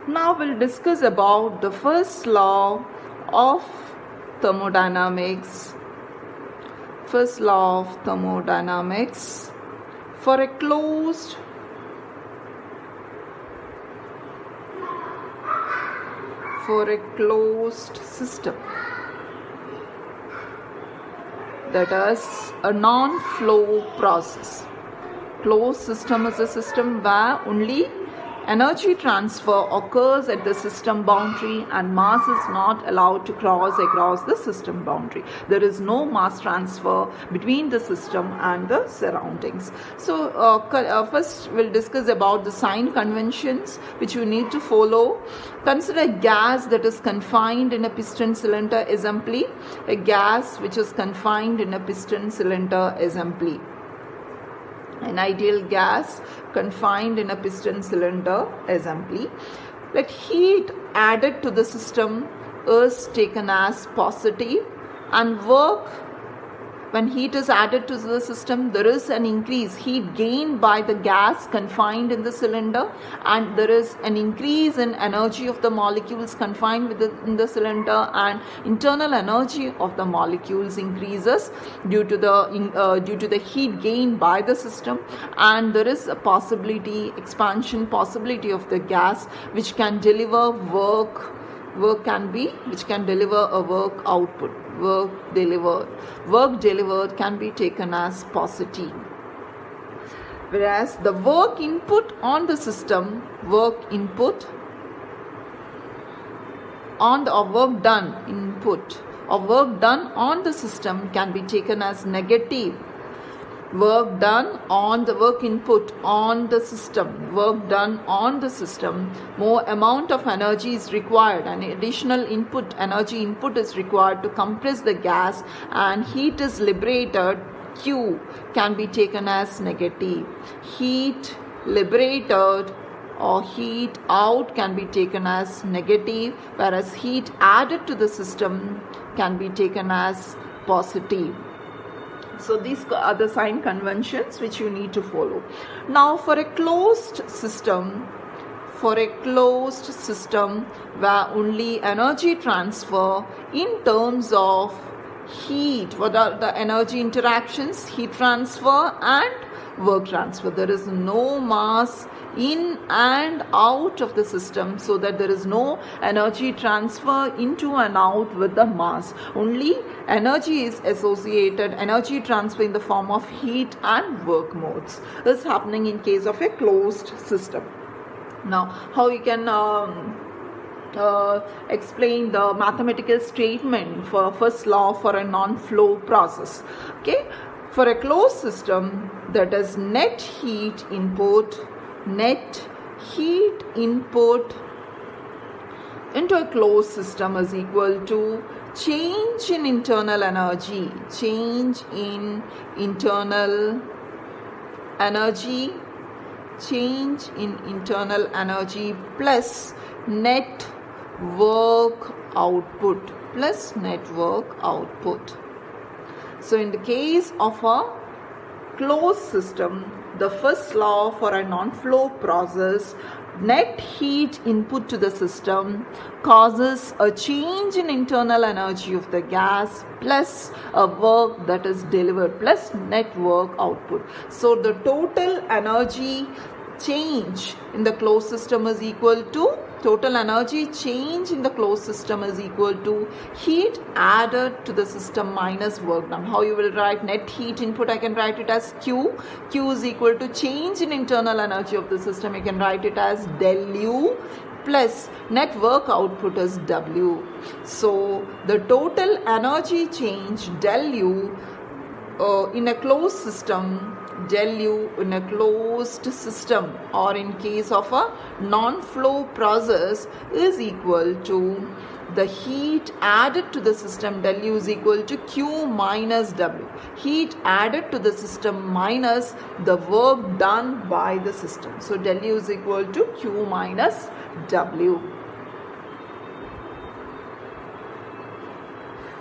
Now we'll discuss about the first law of thermodynamics. First law of thermodynamics for a closed system, that is a non-flow process. Closed system is a system where only energy transfer occurs at the system boundary and mass is not allowed to cross across the system boundary. There is no mass transfer between the system and the surroundings. So first we'll discuss about the sign conventions which you need to follow. Consider a gas that is confined in a piston cylinder assembly. A gas which is confined in a piston cylinder assembly. An ideal gas confined in a piston cylinder assembly. Let heat added to the system is taken as positive, and work, when heat is added to the system, there is an increase, heat gained by the gas confined in the cylinder, and there is an increase in energy of the molecules confined in the cylinder, and internal energy of the molecules increases due to the heat gained by the system, and there is a expansion possibility of the gas which can deliver work deliver a work output. Work delivered can be taken as positive. Whereas the work input on the system, work done on the system can be taken as negative. Work done on the work input on the system, more amount of energy is required, and additional energy input is required to compress the gas, and heat is liberated, Q, can be taken as negative. Heat liberated or heat out can be taken as negative, whereas heat added to the system can be taken as positive. So these are the sign conventions which you need to follow. Now for a closed system where only energy transfer in terms of heat, what are the energy interactions? Heat transfer and work transfer. There is no mass in and out of the system, so that there is no energy transfer into and out with the mass. Only energy is associated, energy transfer in the form of heat and work modes is happening in case of a closed system. Now, how you can explain the mathematical statement for first law for a non-flow process. Okay, for a closed system, that is net heat input into a closed system is equal to change in internal energy plus net work output So in the case of a closed system, the first law for a non-flow process, net heat input to the system causes a change in internal energy of the gas plus a work that is delivered plus net work output. So the total energy change in the closed system is equal to heat added to the system minus work done. How you will write net heat input? I can write it as Q. Q is equal to change in internal energy of the system. You can write it as del U plus net work output is W. So the total energy change del U in a closed system, or in case of a non-flow process, is equal to the heat added to the system, del U is equal to Q minus W. Heat added to the system minus the work done by the system. So del U is equal to Q minus W.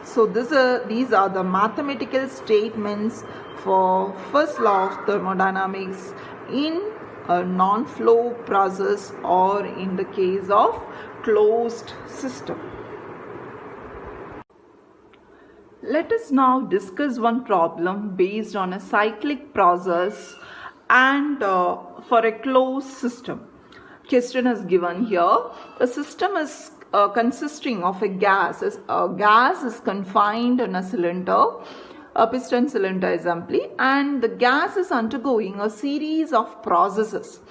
So these are the mathematical statements for first law of thermodynamics in a non-flow process or in the case of closed system. Let us now discuss one problem based on a cyclic process and for a closed system. Question is given here. The system is consisting of a gas. A gas is confined in a cylinder, a piston cylinder assembly, and the gas is undergoing a series of processes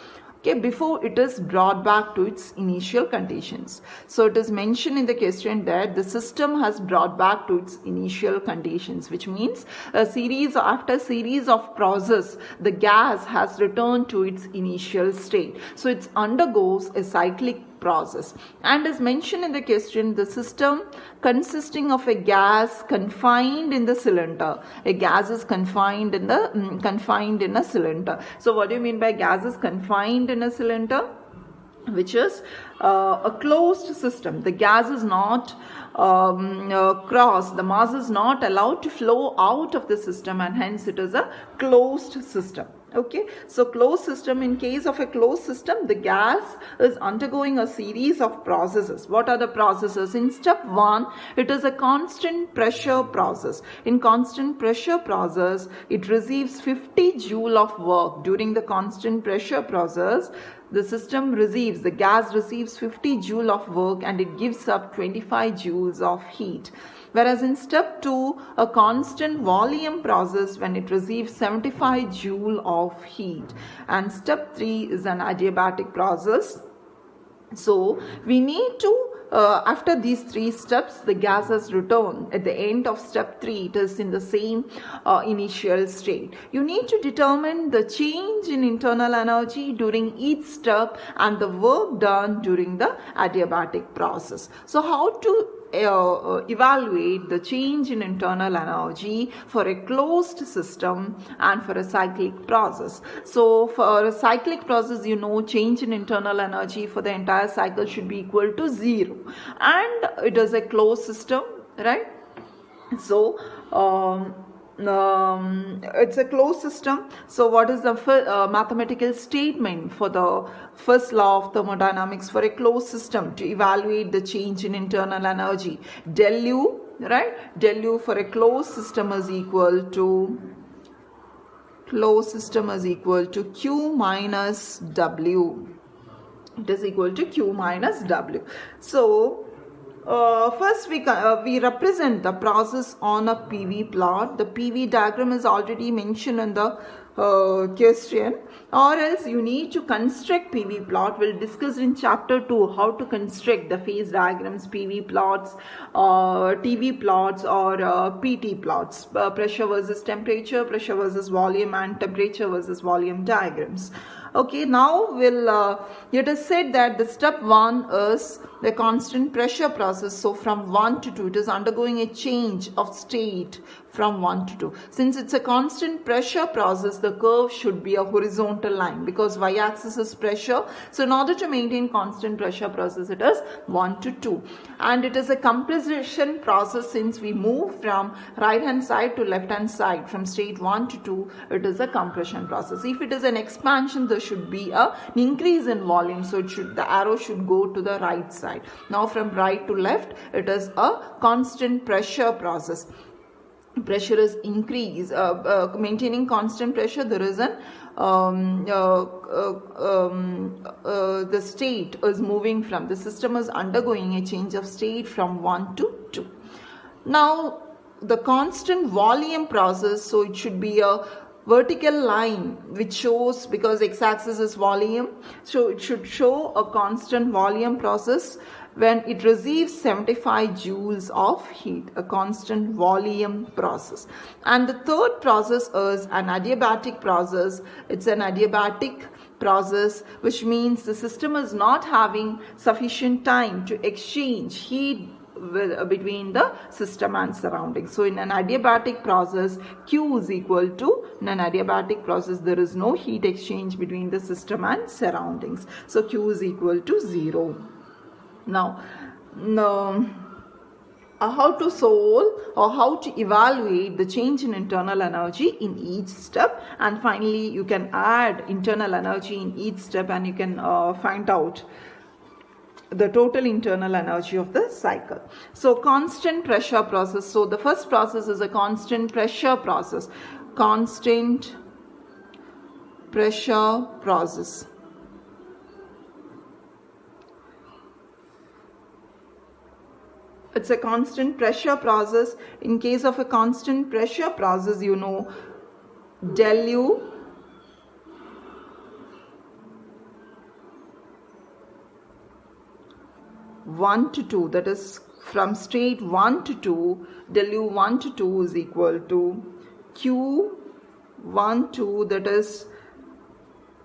before it is brought back to its initial conditions. So it is mentioned in the question that the system has brought back to its initial conditions, which means after series of process, the gas has returned to its initial state. So it undergoes a cyclic process, and as mentioned in the question, the system consisting of a gas confined in the cylinder. A gas is confined in a cylinder. So what do you mean by gas is confined in a cylinder? Which is a closed system. The gas is not the mass is not allowed to flow out of the system, and hence it is a closed system. Okay, so closed system, in case of a closed system, the gas is undergoing a series of processes. What are the processes? In step 1, it is a constant pressure process. In constant pressure process, it receives 50 joule of work. During the constant pressure process, the gas receives 50 joule of work and it gives up 25 joules of heat. Whereas in step 2, a constant volume process, when it receives 75 joule of heat. And step 3 is an adiabatic process. So we need to after these 3 steps, the gas has returned. At the end of step 3, it is in the same initial state. You need to determine the change in internal energy during each step and the work done during the adiabatic process. So how to evaluate the change in internal energy for a closed system and for a cyclic process. So for a cyclic process, change in internal energy for the entire cycle should be equal to 0, and it is a closed system, right? So it's a closed system. So what is the mathematical statement for the first law of thermodynamics for a closed system to evaluate the change in internal energy? Del U, right? Del U for a closed system is equal to Q minus W. It is equal to Q minus W. So first we represent the process on a PV plot. The PV diagram is already mentioned in the question, or else you need to construct PV plot. We'll discuss in chapter 2 how to construct the phase diagrams, PV plots, TV plots, or PT plots, pressure versus temperature, pressure versus volume, and temperature versus volume diagrams. Okay, now it is said that the step 1 is the constant pressure process. So from 1 to 2, it is undergoing a change of state from 1 to 2. Since it's a constant pressure process, the curve should be a horizontal line because y-axis is pressure. So in order to maintain constant pressure process, it is 1 to 2. And it is a compression process. Since we move from right hand side to left hand side, from state 1 to 2, it is a compression process. If it is an expansion, there should be an increase in volume. So the arrow should go to the right side. Now from right to left, it is a constant pressure process. Pressure is increased, maintaining constant pressure. There is an the state is moving from, the system is undergoing a change of state from 1 to 2. Now the constant volume process, so it should be a vertical line which shows, because x-axis is volume, so it should show a constant volume process when it receives 75 joules of heat, a constant volume process. And the third process is an adiabatic process. It's an adiabatic process, which means the system is not having sufficient time to exchange heat between the system and surroundings. So in an adiabatic process, Q is equal to, in an adiabatic process, there is no heat exchange between the system and surroundings. So Q is equal to 0. Now, how to solve or how to evaluate the change in internal energy in each step, and finally you can add internal energy in each step and you can find out the total internal energy of the cycle. So constant pressure process. So the first process is a constant pressure process. Constant pressure process. It's a constant pressure process. In case of a constant pressure process, you know, del U (1 to 2), that is from state 1 to 2, del U 1 to 2 is equal to Q 1 2, that is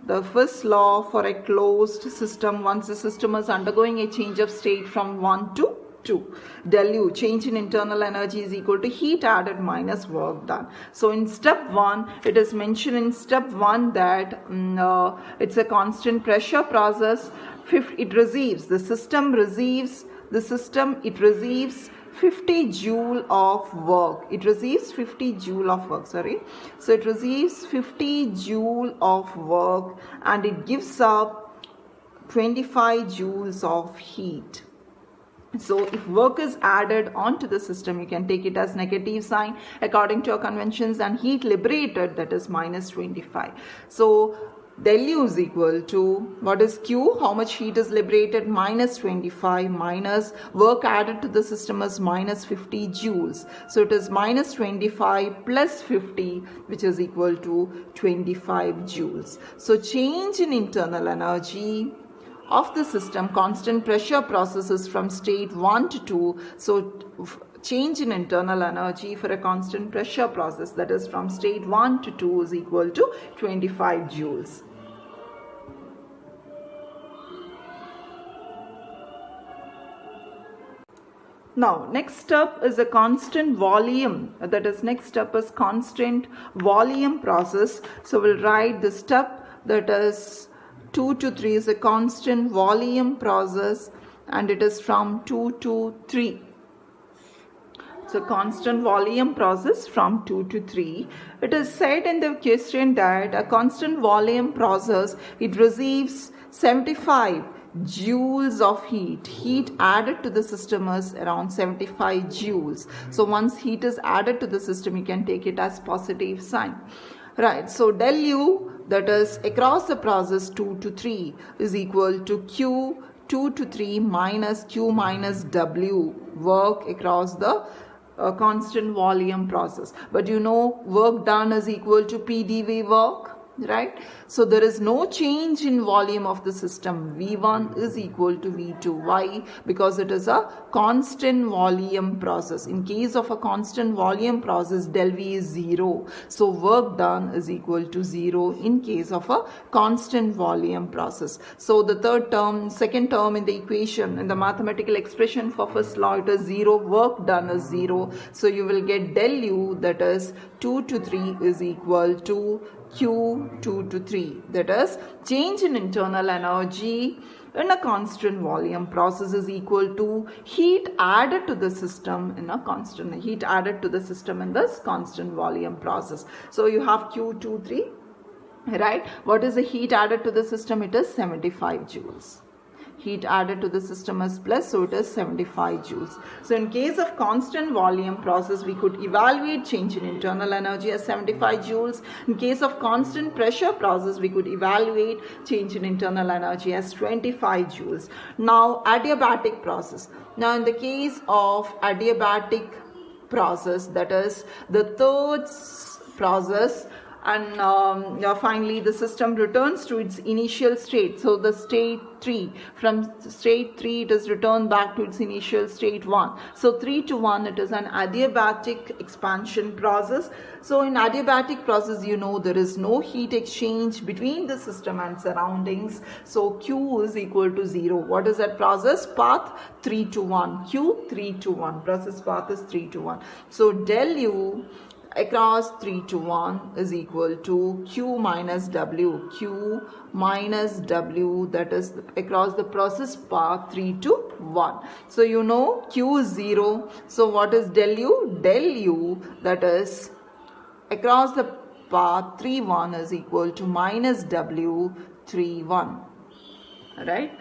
the first law for a closed system. Once the system is undergoing a change of state from 1 to 2, del U, change in internal energy, is equal to heat added minus work done. So in step 1, it is mentioned in step 1 that it's a constant pressure process. It receives 50 joule of work. It receives 50 joule of work, sorry. So it receives 50 joule of work and it gives up 25 joules of heat. So if work is added onto the system, you can take it as negative sign according to our conventions, and heat liberated, that is minus 25. So del U is equal to, what is Q? How much heat is liberated? Minus 25 minus work added to the system is minus 50 joules. So it is minus 25 plus 50, which is equal to 25 joules. So change in internal energy of the system, constant pressure processes from state 1 to 2. So change in internal energy for a constant pressure process, that is from state 1 to 2, is equal to 25 joules. Now next step is a constant volume, that is next step is constant volume process. So we'll write the step, that is 2 to 3 is a constant volume process, and it is from 2 to 3. It's a constant volume process from 2 to 3. It is said in the question that a constant volume process, it receives 75 joules of heat. Heat added to the system is around 75 joules. So once heat is added to the system, you can take it as positive sign. Right, so del U, that is across the process 2 to 3, is equal to Q 2 to 3 minus Q minus W, work across the constant volume process. But you know, work done is equal to PDV work, right? So there is no change in volume of the system. V1 is equal to V2. Why? Because it is a constant volume process. In case of a constant volume process, del V is 0. So work done is equal to 0 in case of a constant volume process. So the second term in the equation, in the mathematical expression for first law, it is 0. Work done is 0. So you will get del U, that is 2 to 3, is equal to Q 2 to 3, that is change in internal energy in a constant volume process is equal to heat added to the system in a constant heat added to the system in this constant volume process. So you have Q 2 3, right? What is the heat added to the system? It is 75 joules. Heat added to the system is plus, so it is 75 joules. So in case of constant volume process, we could evaluate change in internal energy as 75 joules. In case of constant pressure process, we could evaluate change in internal energy as 25 joules. Now adiabatic process. Now in the case of adiabatic process, that is the third process, and finally the system returns to its initial state. So the state 3, from state 3 it is returned back to its initial state 1. So 3 to 1, it is an adiabatic expansion process. So in adiabatic process, you know, there is no heat exchange between the system and surroundings. So Q is equal to 0. What is that process path? 3 to 1. Q 3 to 1. Process path is 3 to 1. So del U across 3 to 1 is equal to Q minus W. Q minus W, that is across the process path 3 to 1. So you know Q is 0. So what is del U? Del U, that is across the path 3 1 is equal to minus W 3 1. Right?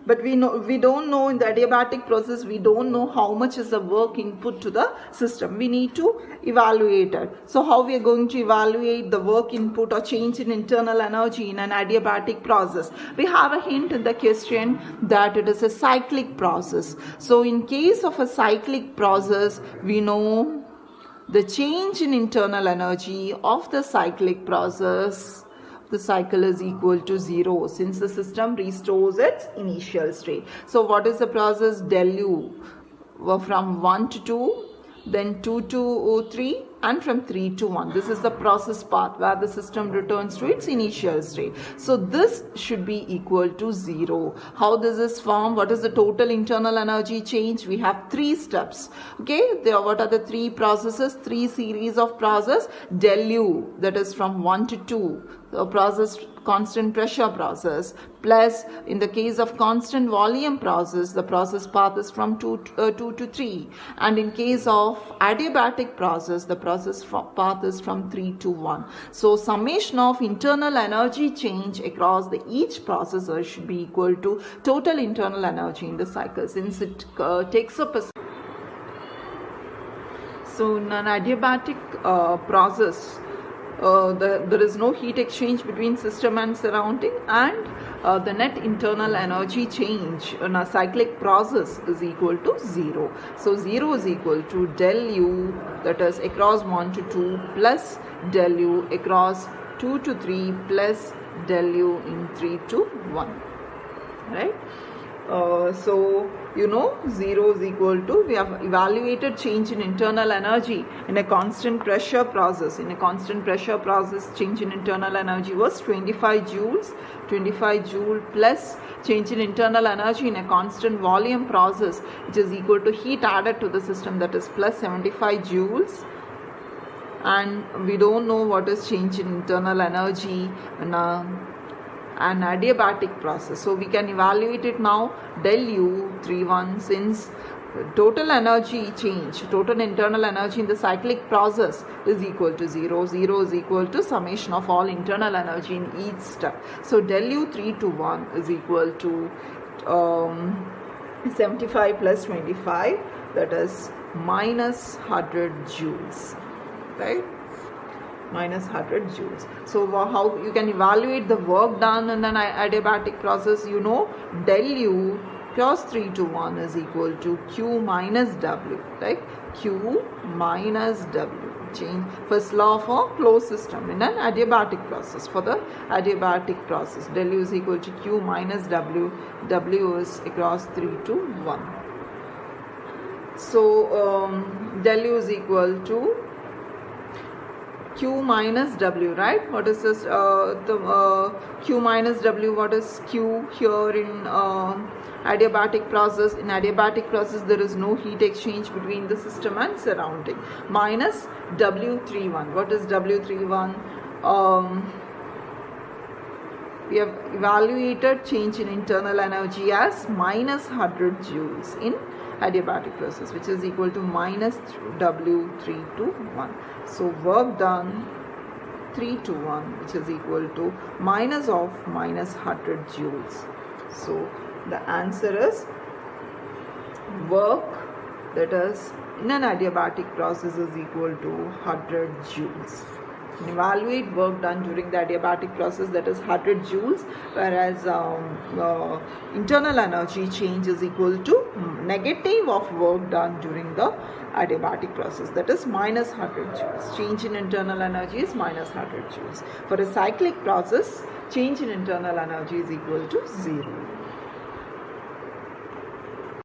But we don't know in the adiabatic process, we don't know how much is the work input to the system. We need to evaluate it. So how we are going to evaluate the work input or change in internal energy in an adiabatic process? We have a hint in the question that it is a cyclic process. So in case of a cyclic process, we know the change in internal energy of the cyclic process, the cycle is equal to 0 since the system restores its initial state. So what is the process? Del U from 1 to 2, then 2 to 3, and from 3 to 1. This is the process path where the system returns to its initial state. So this should be equal to 0. How this is formed? What is the total internal energy change? We have 3 steps. Okay, what are the 3 processes? 3 series of process. Del U, that is from 1 to 2. The process, constant pressure process, plus in the case of constant volume process, the process path is from 2 to 3, and in case of adiabatic process, the process path is from 3 to 1. So summation of internal energy change across each processor should be equal to total internal energy in the cycle, since it takes up a. So in an adiabatic process, there is no heat exchange between system and surrounding, and the net internal energy change in a cyclic process is equal to 0. So 0 is equal to del U, that is across 1 to 2, plus del U across 2 to 3, plus del U in 3 to 1. Right? So you know 0 is equal to, we have evaluated change in internal energy in a constant pressure process. In a constant pressure process, change in internal energy was 25 joules. 25 joule plus change in internal energy in a constant volume process, which is equal to heat added to the system, that is plus 75 joules. And we don't know what is change in internal energy in an adiabatic process. So we can evaluate it now. Del U 31, since total energy change, total internal energy in the cyclic process is equal to 0. 0 is equal to summation of all internal energy in each step. So del U 3 to 1 is equal to 75 plus 25, that is minus 100 joules. Right? Minus 100 joules. So how you can evaluate the work done in an adiabatic process? You know del U cross 3 to 1 is equal to Q minus W. Right? Q minus W. Change first law of a closed system in an adiabatic process. For the adiabatic process, del U is equal to Q minus W. W is across 3 to 1. So del U is equal to Q minus W, right? What is this? Q minus W, what is Q here in adiabatic process? In adiabatic process, there is no heat exchange between the system and surrounding. Minus W31. What is W31? We have evaluated change in internal energy as minus 100 joules in adiabatic process, which is equal to minus W3 to 1. So work done 3 to 1, which is equal to minus of minus 100 joules. So the answer is work, that is in an adiabatic process, is equal to 100 joules. Evaluate work done during the adiabatic process, that is 100 joules, whereas internal energy change is equal to negative of work done during the adiabatic process, that is minus 100 joules. Change in internal energy is minus 100 joules. For a cyclic process, change in internal energy is equal to 0.